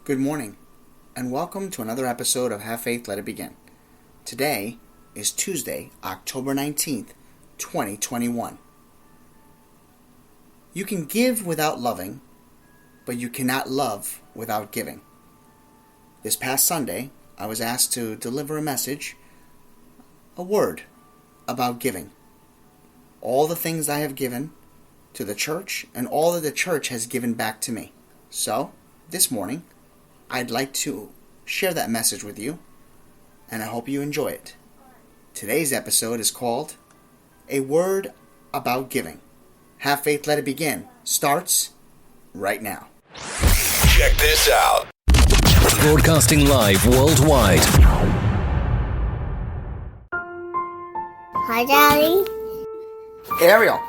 Good morning, and welcome to another episode of Have Faith, Let It Begin. Today is Tuesday, October 19th, 2021. You can give without loving, but you cannot love without giving. This past Sunday, I was asked to deliver a message, a word about giving. All the things I have given to the church and all that the church has given back to me. So, this morning, I'd like to share that message with you, and I hope you enjoy it. Today's episode is called A Word About Giving. Have Faith, Let It Begin starts right now. Check this out. Broadcasting live worldwide. Hi, Daddy. Ariel,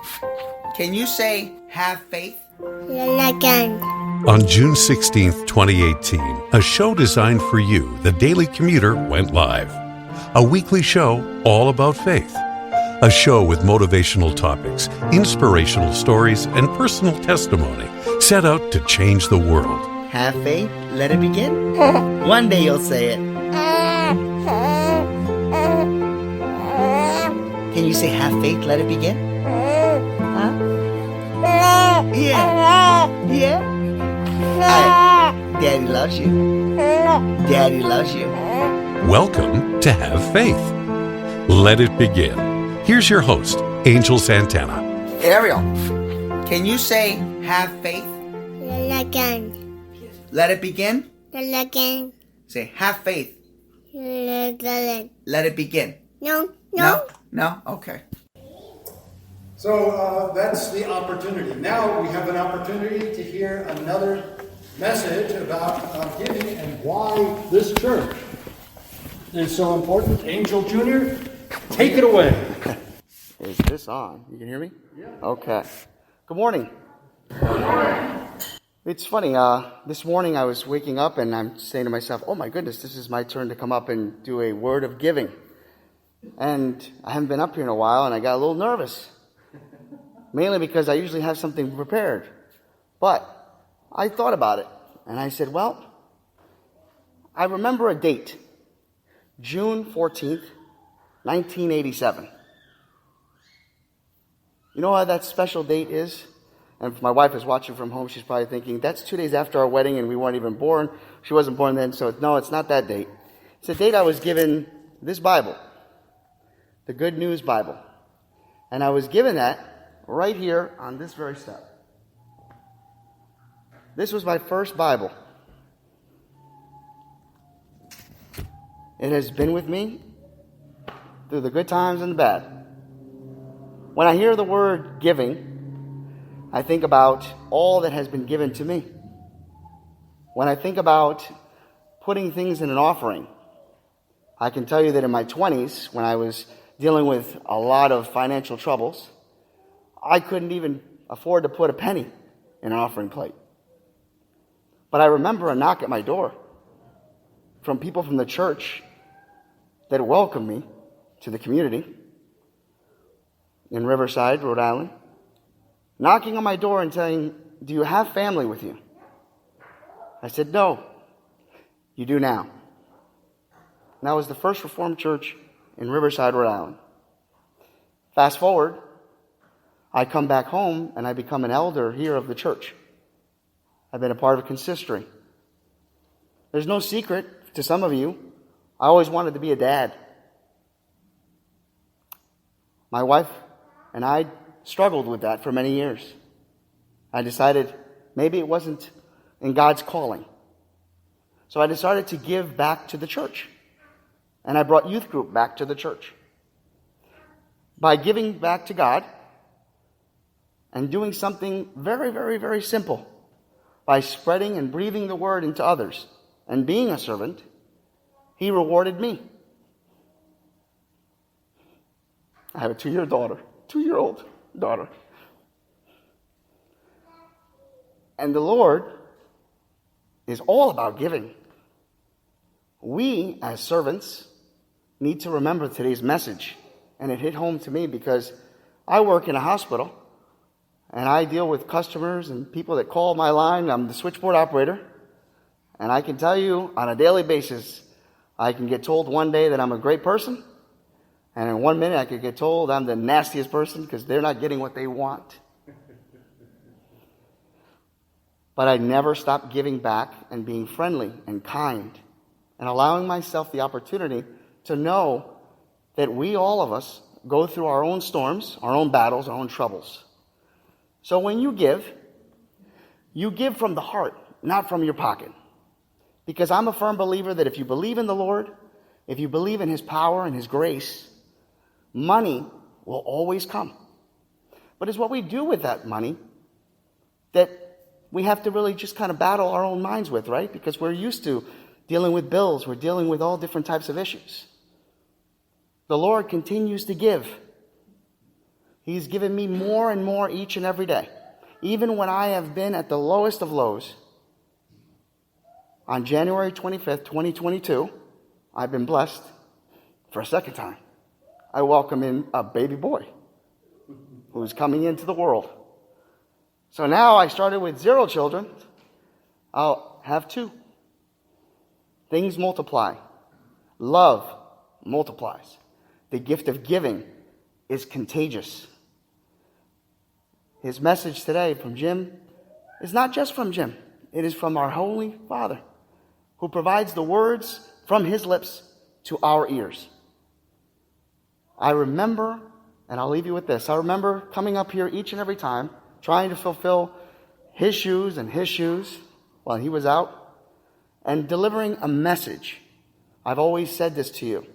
can you say have faith? Again. On June 16th, 2018, a show designed for you, the Daily Commuter, went live. A weekly show all about faith. A show with motivational topics, inspirational stories, and personal testimony set out to change the world. Have faith, let it begin. One day you'll say it. Can you say have faith, let it begin? Huh? Yeah. Daddy loves you. Daddy loves you. Welcome to Have Faith. Let it begin. Here's your host, Angel Santana. Ariel, can you say have faith? Again. Let it begin. Again. Say have faith. Again. Let it begin. No. No? Okay. So that's the opportunity. Now we have an opportunity to hear another message about giving and why this church is so important. Angel Jr., take it away. Is this on? You can hear me? Yeah. Okay. Good morning. Good morning. It's funny, this morning I was waking up and I'm saying to myself, oh my goodness, this is my turn to come up and do a word of giving. And I haven't been up here in a while and I got a little nervous. Mainly because I usually have something prepared. But I thought about it and I said, well, I remember a date, June 14th, 1987. You know how that special date is? And if my wife is watching from home, she's probably thinking, that's 2 days after our wedding and we weren't even born. She wasn't born then, so no, it's not that date. It's the date I was given this Bible, the Good News Bible. And I was given that right here on this very step. This was my first Bible. It has been with me through the good times and the bad. When I hear the word giving, I think about all that has been given to me. When I think about putting things in an offering, I can tell you that in my 20s, when I was dealing with a lot of financial troubles, I couldn't even afford to put a penny in an offering plate. But I remember a knock at my door from people from the church that welcomed me to the community in Riverside, Rhode Island, knocking on my door and saying, do you have family with you? I said, no. You do now. And that was the First Reformed Church in Riverside, Rhode Island. Fast forward, I come back home and I become an elder here of the church. I've been a part of a consistory. There's no secret to some of you, I always wanted to be a dad. My wife and I struggled with that for many years. I decided maybe it wasn't in God's calling. So I decided to give back to the church. And I brought youth group back to the church. By giving back to God and doing something very, very, very simple, by spreading and breathing the word into others and being a servant, He rewarded me. I have a 2-year-old daughter. And the Lord is all about giving. We, as servants, need to remember today's message. And it hit home to me because I work in a hospital and I deal with customers and people that call my line. I'm the switchboard operator. And I can tell you on a daily basis, I can get told one day that I'm a great person, and in 1 minute I could get told I'm the nastiest person because they're not getting what they want. But I never stop giving back and being friendly and kind and allowing myself the opportunity to know that we, all of us, go through our own storms, our own battles, our own troubles. So when you give from the heart, not from your pocket. Because I'm a firm believer that if you believe in the Lord, if you believe in His power and His grace, money will always come. But it's what we do with that money that we have to really just kind of battle our own minds with, right? Because we're used to dealing with bills. We're dealing with all different types of issues. The Lord continues to give. He's given me more and more each and every day. Even when I have been at the lowest of lows, on January 25th, 2022, I've been blessed for a second time. I welcome in a baby boy who's coming into the world. So now I started with 0 children. I'll have 2. Things multiply. Love multiplies. The gift of giving is contagious. His message today from Jim is not just from Jim. It is from our Holy Father, who provides the words from His lips to our ears. I remember, and I'll leave you with this, I remember coming up here each and every time, trying to fulfill His shoes and His shoes while He was out, and delivering a message. I've always said this to you.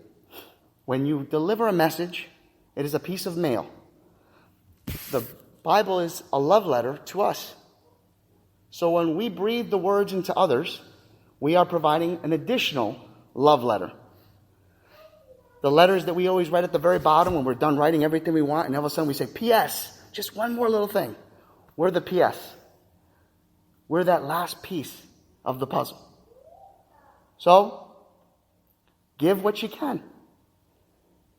When you deliver a message, it is a piece of mail. The Bible is a love letter to us. So when we breathe the words into others, we are providing an additional love letter. The letters that we always write at the very bottom when we're done writing everything we want, and all of a sudden we say, P.S., just one more little thing. We're the P.S. We're that last piece of the puzzle. So, give what you can.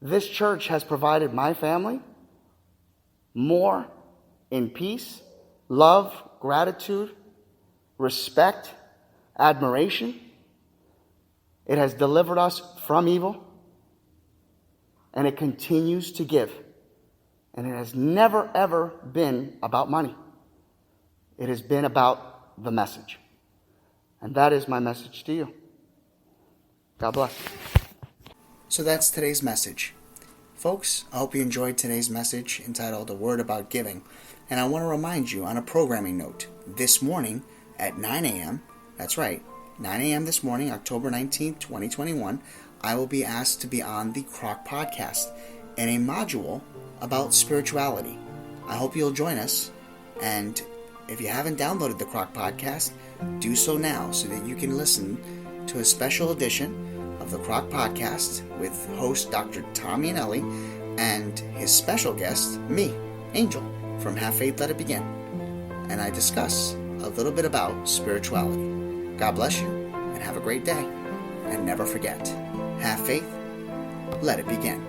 This church has provided my family more in peace, love, gratitude, respect, admiration. It has delivered us from evil, and it continues to give. And it has never, ever been about money. It has been about the message. And that is my message to you. God bless. So that's today's message. Folks, I hope you enjoyed today's message entitled A Word About Giving. And I want to remind you on a programming note, this morning at 9 a.m., that's right, 9 a.m. this morning, October 19th, 2021, I will be asked to be on the CROC podcast in a module about spirituality. I hope you'll join us, and if you haven't downloaded the CROC podcast, do so now so that you can listen to a special edition of the CROC podcast with host Dr. Tom Eanelli and his special guest, me, Angel, from Have Faith, Let It Begin. And I discuss a little bit about spirituality. God bless you, and have a great day. And never forget, have faith, let it begin.